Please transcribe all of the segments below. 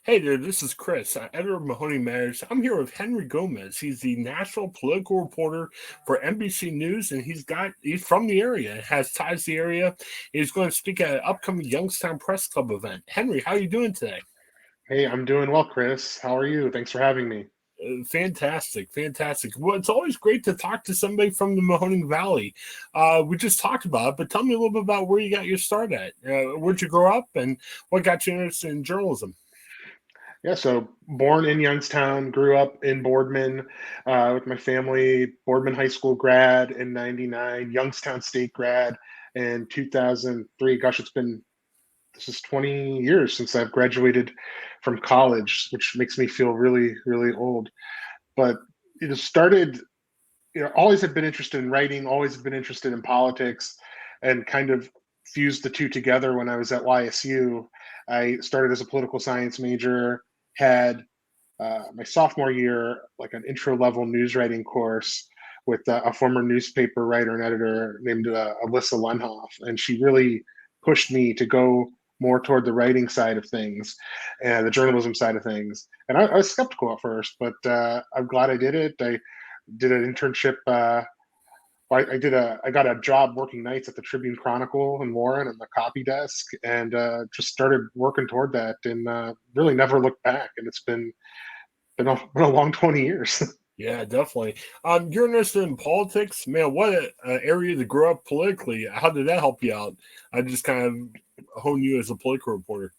Hey there, this is Chris, editor of Mahoning Valley. I'm here with Henry Gomez. He's the national political reporter for NBC News, and he's from the area, has ties to the area. He's going to speak at an upcoming Youngstown Press Club event. Henry, how are you doing today? Hey, I'm doing well, Chris. How are you? Thanks for having me. Fantastic, fantastic. Well, it's always great to talk to somebody from the Mahoning Valley. We just talked about it, but tell me a little bit about where you got your start at. Where'd you grow up, and what got you interested in journalism? Yeah, so born in Youngstown, grew up in Boardman with my family, Boardman High School grad in '99, Youngstown State grad in 2003. Gosh, this is 20 years since I've graduated from college, which makes me feel really, really old. But started, always had been interested in writing, always had been interested in politics, and kind of fused the two together when I was at YSU. I started as a political science major, had my sophomore year like an intro level news writing course with a former newspaper writer and editor named Alyssa Lenhoff, and she really pushed me to go more toward the writing side of things and the journalism side of things. And I was skeptical at first, but I'm glad I did it. I did an internship. I got a job working nights at the Tribune Chronicle in Warren on the copy desk, and just started working toward that, and really never looked back. And it's been a long 20 years. Yeah, definitely. You're interested in politics, man. What area to grow up politically? How did that help you out? I just kind of hone you as a political reporter.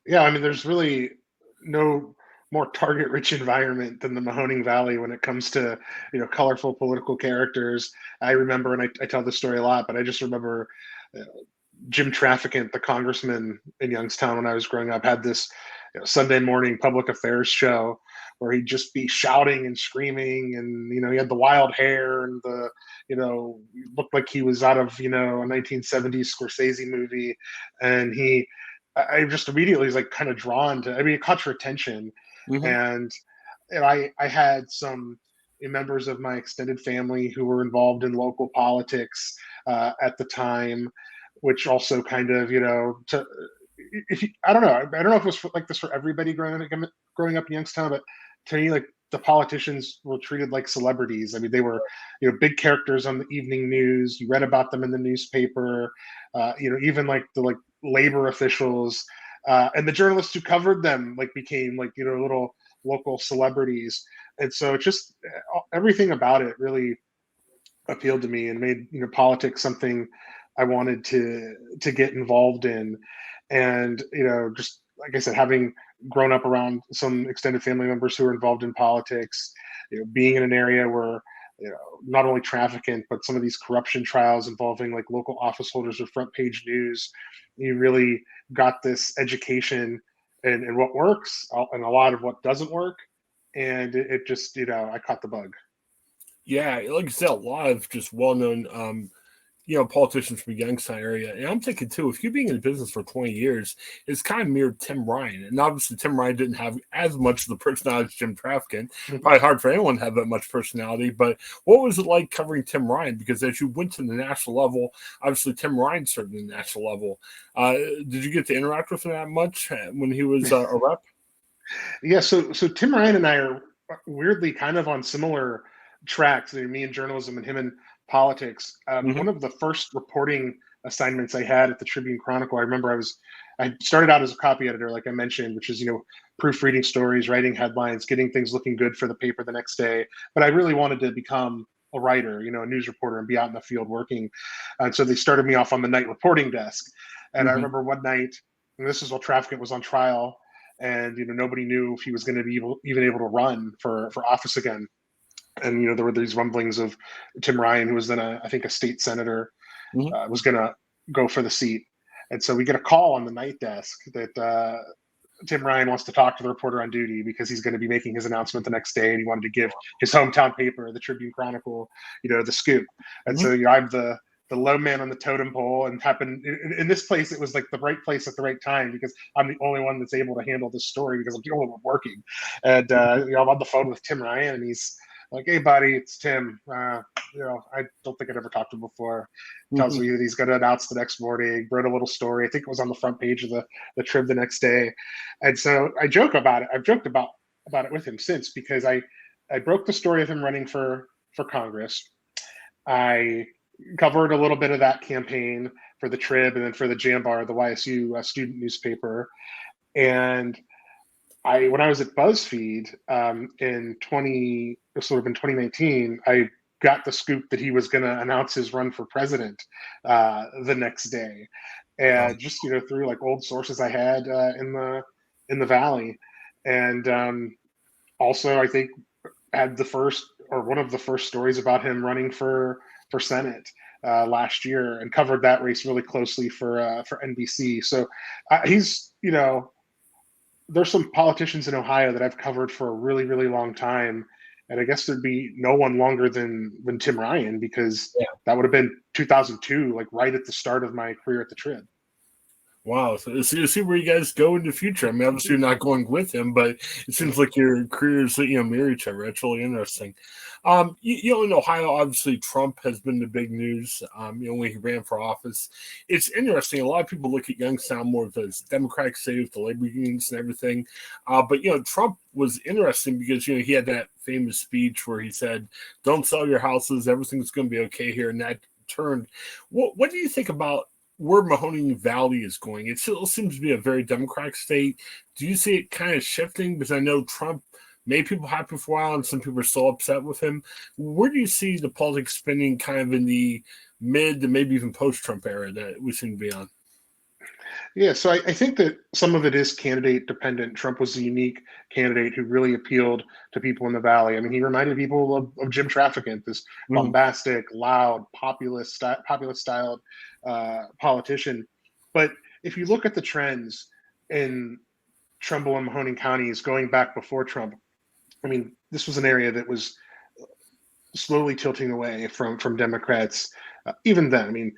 Yeah, I mean, there's really no more target-rich environment than the Mahoning Valley when it comes to colorful political characters. I remember, and I tell this story a lot, but I just remember uh, Jim Trafficant, the congressman in Youngstown when I was growing up, had this Sunday morning public affairs show where he'd just be shouting and screaming, and he had the wild hair and the looked like he was out of a 1970s Scorsese movie, and I just immediately was like kind of drawn to. I mean, it caught your attention, Hmm. and I had some members of my extended family who were involved in local politics at the time, which also kind of I don't know. I don't know if it was like this for everybody growing up in Youngstown, but to me, like the politicians were treated like celebrities. I mean, they were big characters on the evening news. You read about them in the newspaper. Even like the labor officials and the journalists who covered them like became like little local celebrities, and so it just everything about it really appealed to me and made politics something I wanted to get involved in. And just like I said, having grown up around some extended family members who are involved in politics, being in an area where not only trafficking but some of these corruption trials involving like local office holders or front page news, you really got this education in what works and a lot of what doesn't work, and it just I caught the bug. Yeah, like I said, a lot of just well-known, politicians from Youngstown area. And I'm thinking too, if you being in the business for 20 years, it's kind of mirrored Tim Ryan. And obviously Tim Ryan didn't have as much of the personality as Jim Trafficant. Probably hard for anyone to have that much personality. But what was it like covering Tim Ryan? Because as you went to the national level, obviously Tim Ryan served in the national level. Did you get to interact with him that much when he was a rep? Yeah, so Tim Ryan and I are weirdly kind of on similar tracks. Me in journalism and him in politics. Hmm. One of the first reporting assignments I had at the Tribune Chronicle, I started out as a copy editor, like I mentioned, which is proofreading stories, writing headlines, getting things looking good for the paper the next day. But I really wanted to become a writer, a news reporter, and be out in the field working. And so they started me off on the night reporting desk. And I Hmm. remember one night, and this is while Trafficant was on trial, and nobody knew if he was going to be even able to run for office again. And there were these rumblings of Tim Ryan, who was then I think a state senator, Hmm. was going to go for the seat. And so we get a call on the night desk that Tim Ryan wants to talk to the reporter on duty because he's going to be making his announcement the next day, and he wanted to give his hometown paper, the Tribune Chronicle, the scoop. And Hmm. so I'm the low man on the totem pole, and happened in this place. It was like the right place at the right time because I'm the only one that's able to handle this story because I'm the only one working. And I'm on the phone with Tim Ryan, and he's like, hey, buddy, it's Tim. I don't think I'd ever talked to him before. Tells me that he's going to announce the next morning. Wrote a little story. I think it was on the front page of the Trib the next day. And so I joke about it. I've joked about it with him since, because I broke the story of him running for Congress. I covered a little bit of that campaign for the Trib and then for the Jambar, the YSU student newspaper. And when I was at BuzzFeed in 2019, I got the scoop that he was going to announce his run for president the next day, and just through like old sources I had in the Valley, and also I think had one of the first stories about him running for Senate last year, and covered that race really closely for NBC. So he's there's some politicians in Ohio that I've covered for a really, really long time. And I guess there'd be no one longer than Tim Ryan, because that would have been 2002, like right at the start of my career at the Trib. Wow. So you see where you guys go in the future. I mean, obviously you're not going with him, but it seems like your careers, mirror each other. It's really interesting. In Ohio, obviously Trump has been the big news, when he ran for office. It's interesting. A lot of people look at Youngstown more as Democratic state with the labor unions and everything. But Trump was interesting because, he had that famous speech where he said, don't sell your houses. Everything's going to be okay here. And that turned. What do you think about where Mahoning Valley is going? It still seems to be a very Democratic state. Do you see it kind of shifting? Because I know Trump made people happy for a while, and some people are still upset with him. Where do you see the politics spinning kind of in the mid to maybe even post-Trump era that we seem to be on? Yeah, so I think that some of it is candidate dependent. Trump was a unique candidate who really appealed to people in the Valley. I mean, he reminded people of Jim Trafficant, this bombastic, loud, populist styled politician. But if you look at the trends in Trumbull and Mahoning counties going back before Trump, I mean, this was an area that was slowly tilting away from Democrats. Even then, I mean,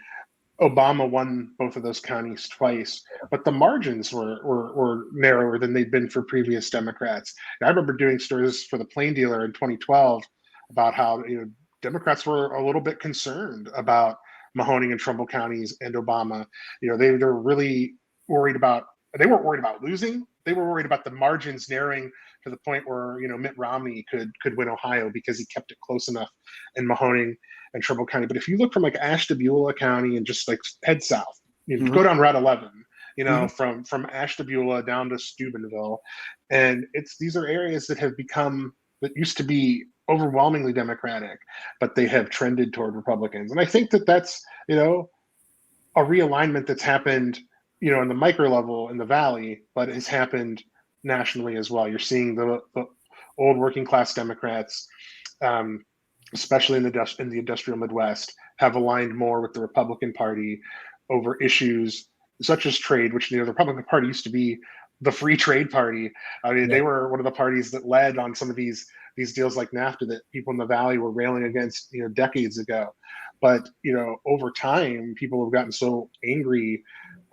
Obama won both of those counties twice, but the margins were narrower than they'd been for previous Democrats. And I remember doing stories for the Plain Dealer in 2012 about how Democrats were a little bit concerned about Mahoning and Trumbull counties and Obama. They're really worried about. They weren't worried about losing. They were worried about the margins narrowing to the point where Mitt Romney could win Ohio because he kept it close enough in Mahoning and Trumbull County. But if you look from like Ashtabula County and just like head south, go down Route 11, from Ashtabula down to Steubenville, and these are areas that used to be overwhelmingly Democratic, but they have trended toward Republicans. And I think that's a realignment that's happened in the micro level in the Valley, but has happened nationally as well. You're seeing the old working class Democrats, especially in the industrial Midwest, have aligned more with the Republican Party over issues such as trade, which the Republican Party used to be the free trade party. I mean, they were one of the parties that led on some of these deals like NAFTA that people in the Valley were railing against, decades ago. But over time, people have gotten so angry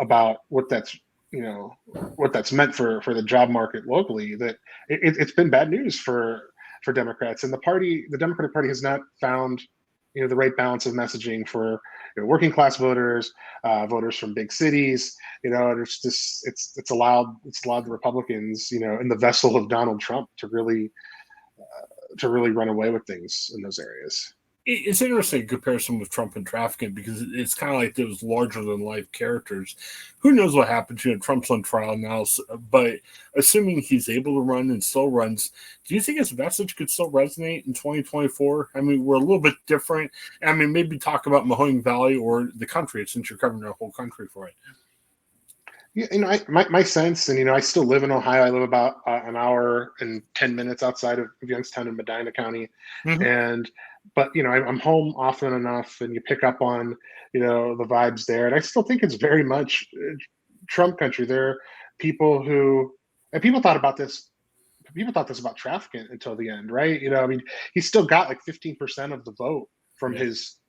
about what that's meant for the job market locally that it's been bad news for Democrats. And the Democratic Party has not found the right balance of messaging for working class voters, voters from big cities. It's allowed the Republicans in the vessel of Donald Trump to really run away with things in those areas. It's interesting comparison with Trump and Trafficant because it's kind of like those larger than life characters. Who knows what happens? Trump's on trial now, but assuming he's able to run and still runs, do you think his message could still resonate in 2024? I mean, we're a little bit different. I mean, maybe talk about Mahoning Valley or the country since you're covering the whole country for it. Yeah, my sense, and I still live in Ohio. I live about an hour and 10 minutes outside of Youngstown and Medina County, but I'm home often enough, and you pick up on the vibes there, and I still think it's very much Trump country. There are people people thought this about Trafficant until the end, right? I mean, he still got like 15% of the vote from his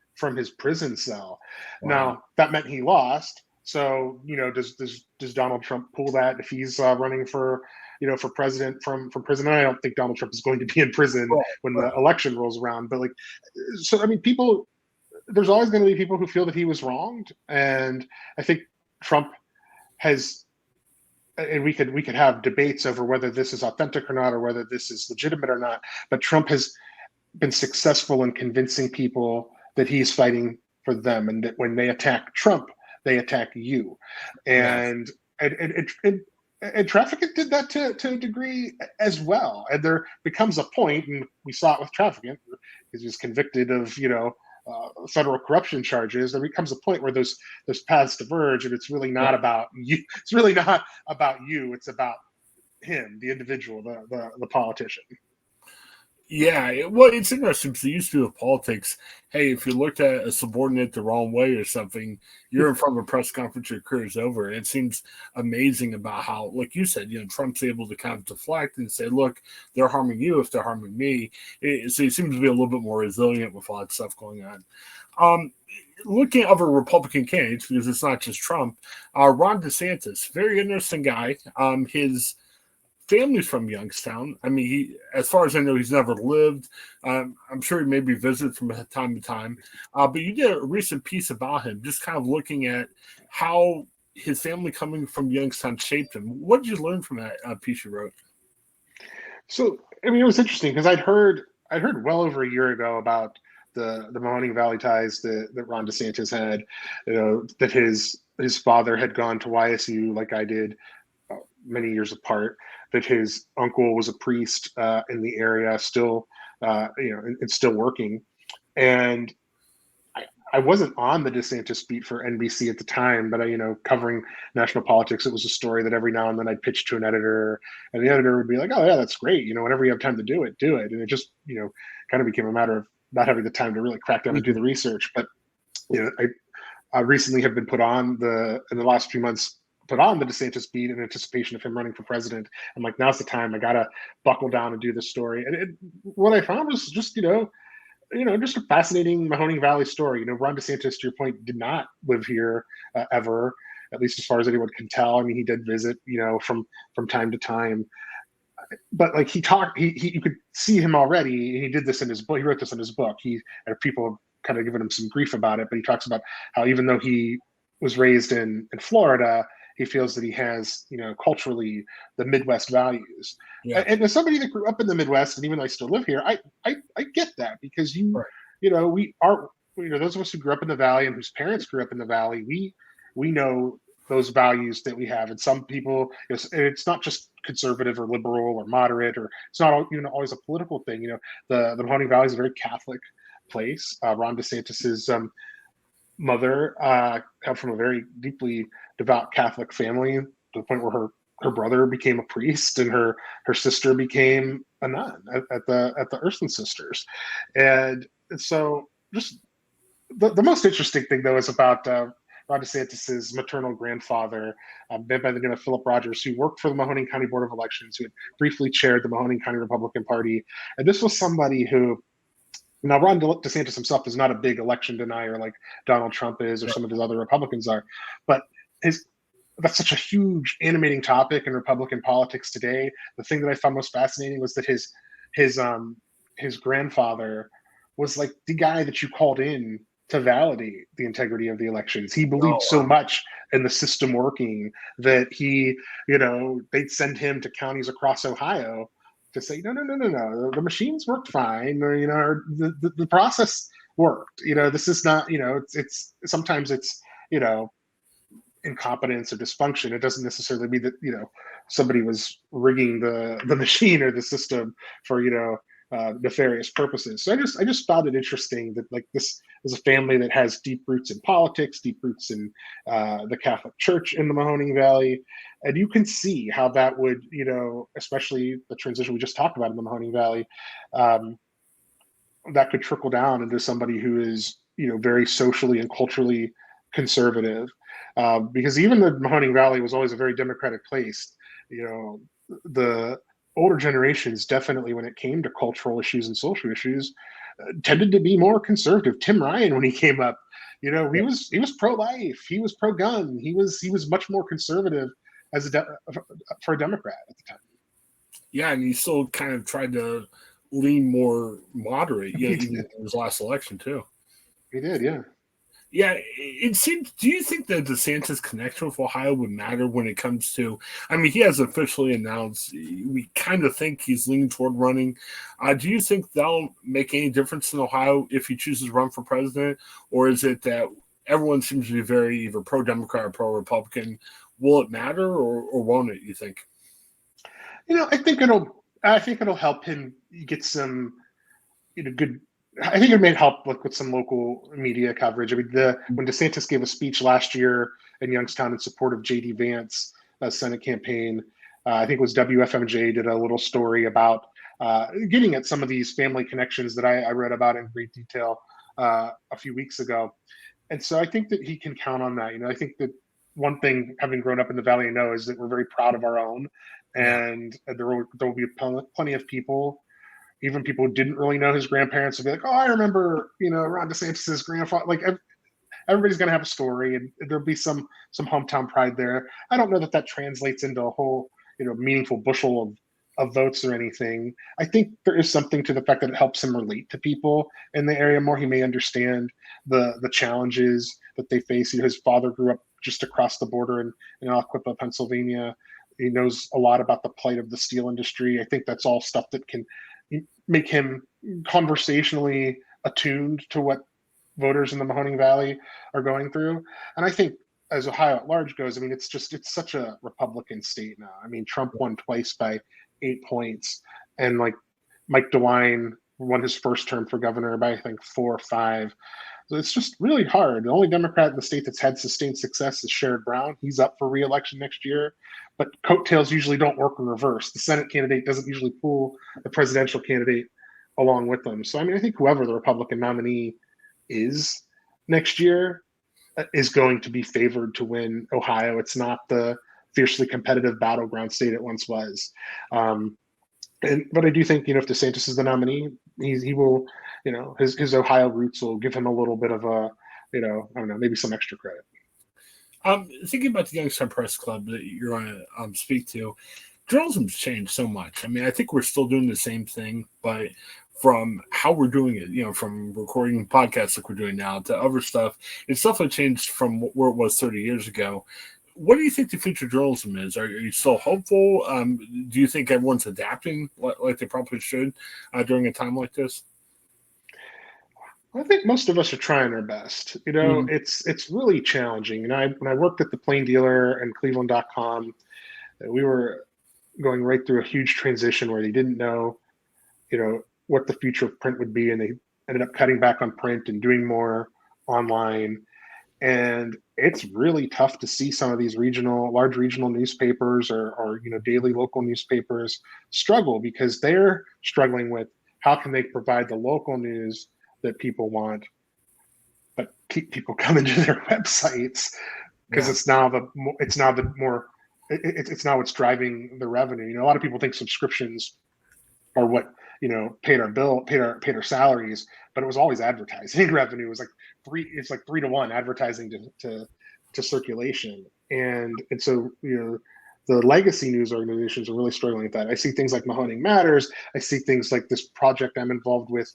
prison cell. Wow. Now that meant he lost. So, does Donald Trump pull that if he's running for, for president from prison? And I don't think Donald Trump is going to be in prison Right, when the right. election rolls around. But like, so I mean, there's always going to be people who feel that he was wronged, and I think Trump has, and we could have debates over whether this is authentic or not, or whether this is legitimate or not. But Trump has been successful in convincing people that he's fighting for them, and that when they attack Trump, they attack you. Yes. And Trafficant did that to a degree as well. And there becomes a point, and we saw it with Trafficant, because he was convicted of federal corruption charges. There becomes a point where those paths diverge, and it's really not Right. about you. It's really not about you. It's about him, the individual, the politician. Yeah, well, it's interesting because it used to be with politics. Hey, if you looked at a subordinate the wrong way or something, you're in front of a press conference, your career's over. And it seems amazing about how, like you said, Trump's able to kind of deflect and say, look, they're harming you if they're harming me. So he seems to be a little bit more resilient with a lot of stuff going on. Looking at other Republican candidates, because it's not just Trump, Ron DeSantis, very interesting guy. His family's from Youngstown. I mean, as far as I know, he's never lived. I'm sure he maybe visited from time to time. But you did a recent piece about him, just kind of looking at how his family coming from Youngstown shaped him. What did you learn from that piece you wrote? So, I mean, it was interesting because I'd heard well over a year ago about the Mahoning Valley ties that Ron DeSantis had. That his father had gone to YSU like I did, many years apart. That his uncle was a priest in the area, still, and still working. And I wasn't on the DeSantis beat for NBC at the time, but covering national politics, it was a story that every now and then I'd pitch to an editor, and the editor would be like, "Oh yeah, that's great. Whenever you have time to do it, do it." And it just, kind of became a matter of not having the time to really crack down and do Mhm. the research. But I recently have been in the last few months, put on the DeSantis beat in anticipation of him running for president. I'm like, now's the time. I gotta buckle down and do this story. And what I found was just just a fascinating Mahoning Valley story. Ron DeSantis, to your point, did not live here ever, at least as far as anyone can tell. I mean, he did visit, from time to time, but like you could see him already. And he did this in his book. He wrote this in his book. People have kind of given him some grief about it, but he talks about how even though he was raised in Florida, he feels that he has, culturally, the Midwest values. Yeah, And as somebody that grew up in the Midwest, and even though I still live here, I get that, because right. we are, those of us who grew up in the Valley and whose parents grew up in the Valley, we know those values that we have. And some people, it's not just conservative or liberal or moderate, or it's not even always a political thing. The Mahoning Valley is a very Catholic place. Ron DeSantis's mother come from a very deeply devout Catholic family, to the point where her brother became a priest and her sister became a nun at the Ursuline Sisters. And so, just the most interesting thing, though, is about Ron DeSantis's maternal grandfather, a man by the name of Philip Rogers, who worked for the Mahoning County Board of Elections, who had briefly chaired the Mahoning County Republican Party. And this was somebody who, now, Ron DeSantis himself is not a big election denier like Donald Trump is, or some of his other Republicans are, but that's such a huge animating topic in Republican politics today. The thing that I found most fascinating was that his grandfather was like the guy that you called in to validate the integrity of the elections. He believed Oh, so much in the system working that they'd send him to counties across Ohio to say, no, no, no, no, no, the machines worked fine, or the process worked. This is not, it's sometimes it's incompetence or dysfunction. It doesn't necessarily mean that somebody was rigging the machine or the system for nefarious purposes. So I just found it interesting that, like, this is a family that has deep roots in politics, deep roots in the Catholic Church in the Mahoning Valley, and you can see how that would, especially the transition we just talked about in the Mahoning Valley, that could trickle down into somebody who is very socially and culturally conservative, because even the Mahoning Valley was always a very democratic place. The older generations, definitely, when it came to cultural issues and social issues, tended to be more conservative. Tim Ryan, when he came up, He was pro-life. He was pro-gun. He was much more conservative for a Democrat at the time. Yeah, and he still kind of tried to lean more moderate, even in his last election too. He did, yeah. Yeah, it seems. Do you think that DeSantis' connection with Ohio would matter when it comes to? I mean, he has officially announced. We kind of think he's leaning toward running. Do you think that'll make any difference in Ohio if he chooses to run for president, or is it that everyone seems to be very either pro-Democrat or pro-Republican? Will it matter, or won't it? You think? I think it'll help him get some, good. I think it may help with some local media coverage. I mean, when DeSantis gave a speech last year in Youngstown in support of J.D. Vance, Senate campaign, I think it was WFMJ did a little story about getting at some of these family connections that I read about in great detail a few weeks ago. And so I think that he can count on that. I think that one thing, having grown up in the Valley, I know is that we're very proud of our own, and there will be plenty of people. Even people who didn't really know his grandparents will be like, "Oh, I remember, Ron DeSantis' grandfather." Like everybody's going to have a story, and there'll be some hometown pride there. I don't know that translates into a whole, meaningful bushel of votes or anything. I think there is something to the fact that it helps him relate to people in the area more. He may understand the challenges that they face. His father grew up just across the border in Aliquippa, Pennsylvania. He knows a lot about the plight of the steel industry. I think that's all stuff that can make him conversationally attuned to what voters in the Mahoning Valley are going through. And I think as Ohio at large goes, I mean, it's such a Republican state now. I mean, Trump won twice by 8 points, and like Mike DeWine won his first term for governor by, I think, 4 or 5. So it's just really hard. The only Democrat in the state that's had sustained success is Sherrod Brown. He's up for re-election next year, but coattails usually don't work in reverse. The Senate candidate doesn't usually pull the presidential candidate along with them. So, I mean, I think whoever the Republican nominee is next year is going to be favored to win Ohio. It's not the fiercely competitive battleground state it once was. But I do think, if DeSantis is the nominee, he will, his Ohio roots will give him a little bit of a, I don't know, maybe some extra credit. Thinking about the Youngstown Press Club that you're going to speak to, journalism's changed so much. I mean, I think we're still doing the same thing, but from how we're doing it, from recording podcasts like we're doing now to other stuff, it's definitely changed from where it was 30 years ago. What do you think the future of journalism is? Are you still hopeful? Do you think everyone's adapting like they probably should during a time like this? I think most of us are trying our best. It's really challenging. When I worked at the Plain Dealer and Cleveland.com, we were going right through a huge transition where they didn't know, what the future of print would be, and they ended up cutting back on print and doing more online. And it's really tough to see some of these large regional newspapers or daily local newspapers struggle, because they're struggling with how can they provide the local news that people want, but keep people coming to their websites, because it's now what's driving the revenue. A lot of people think subscriptions are what paid our salaries, but it was always advertising revenue. It was like 3 to 1 advertising to circulation, and so the legacy news organizations are really struggling with that. I see things like Mahoning Matters. I see things like this project I'm involved with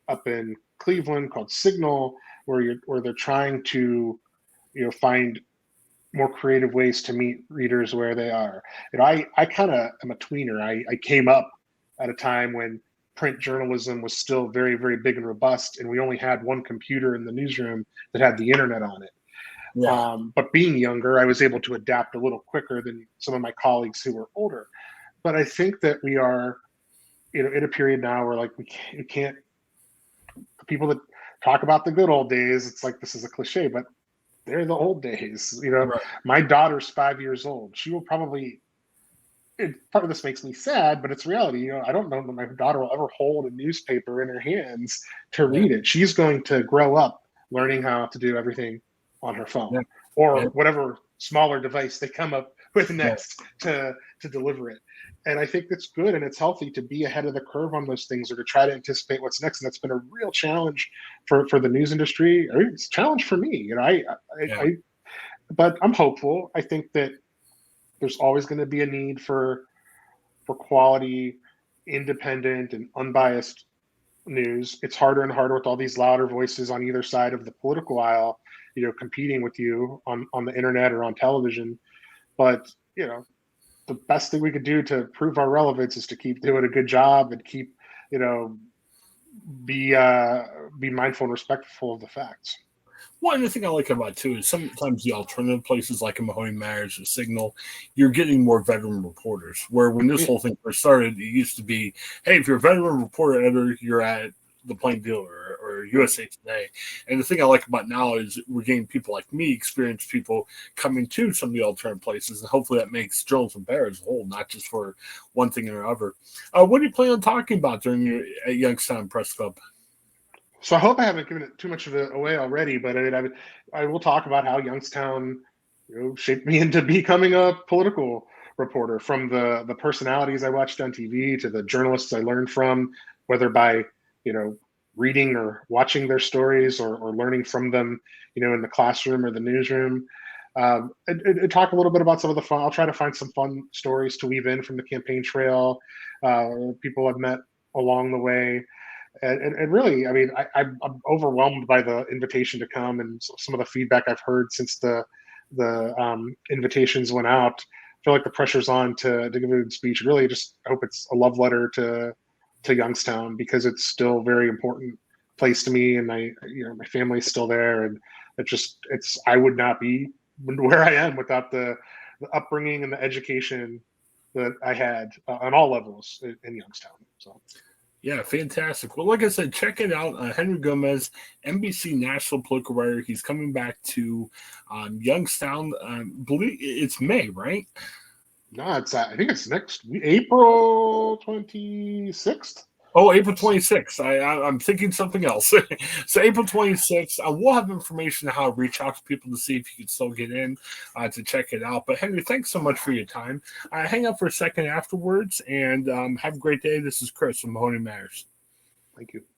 up in Cleveland called Signal, where they're trying to find more creative ways to meet readers where they are. I kind of am a tweener. I came up at a time when print journalism was still very, very big and robust, and we only had one computer in the newsroom that had the internet on it. Yeah. But being younger, I was able to adapt a little quicker than some of my colleagues who were older. But I think that we are, in a period now where we can't. People that talk about the good old days, it's like this is a cliche, but they're the old days. Right. My daughter's 5 years old. She will probably. Part of this makes me sad, but it's reality. I don't know that my daughter will ever hold a newspaper in her hands to read it. She's going to grow up learning how to do everything on her phone or whatever smaller device they come up with Yeah. next to deliver it. And I think it's good and it's healthy to be ahead of the curve on those things, or to try to anticipate what's next. And that's been a real challenge for the news industry. I mean, it's a challenge for me. Yeah. But I'm hopeful. I think that there's always going to be a need for quality, independent, and unbiased news. It's harder and harder with all these louder voices on either side of the political aisle, competing with you on the internet or on television. But the best thing we could do to prove our relevance is to keep doing a good job and keep, you know, be mindful and respectful of the facts. One other thing I like about it too is sometimes the alternative places like in Mahoning Valley or Signal, you're getting more veteran reporters. Where when this Yeah. whole thing first started, it used to be, hey, if you're a veteran reporter editor, you're at the Plain Dealer or USA Today. And the thing I like about now is we're getting people like me, experienced people, coming to some of the alternative places, and hopefully that makes journalism better as a whole, not just for one thing or another. What do you plan on talking about during your at Youngstown Press Club? So I hope I haven't given it too much of it away already, but I will talk about how Youngstown, shaped me into becoming a political reporter. From the personalities I watched on TV to the journalists I learned from, whether by you know reading or watching their stories, or learning from them, in the classroom or the newsroom. And talk a little bit about some of the fun. I'll try to find some fun stories to weave in from the campaign trail, people I've met along the way. And really, I mean, I'm overwhelmed by the invitation to come, and some of the feedback I've heard since the invitations went out. I feel like the pressure's on to give a good speech. Really, just hope it's a love letter to Youngstown, because it's still a very important place to me, and my family's still there, and it's I would not be where I am without the upbringing and the education that I had on all levels in Youngstown. So. Yeah, fantastic. Well, like I said, check it out. Henry Gomez, NBC national political writer. He's coming back to Youngstown. Believe it's May, right? No, I think it's next week, April 26th. Oh, April 26th. I'm thinking something else. So April 26th, we'll have information on how to reach out to people to see if you can still get in to check it out. But Henry, thanks so much for your time. Hang out for a second afterwards, and have a great day. This is Chris from Mahoning Matters. Thank you.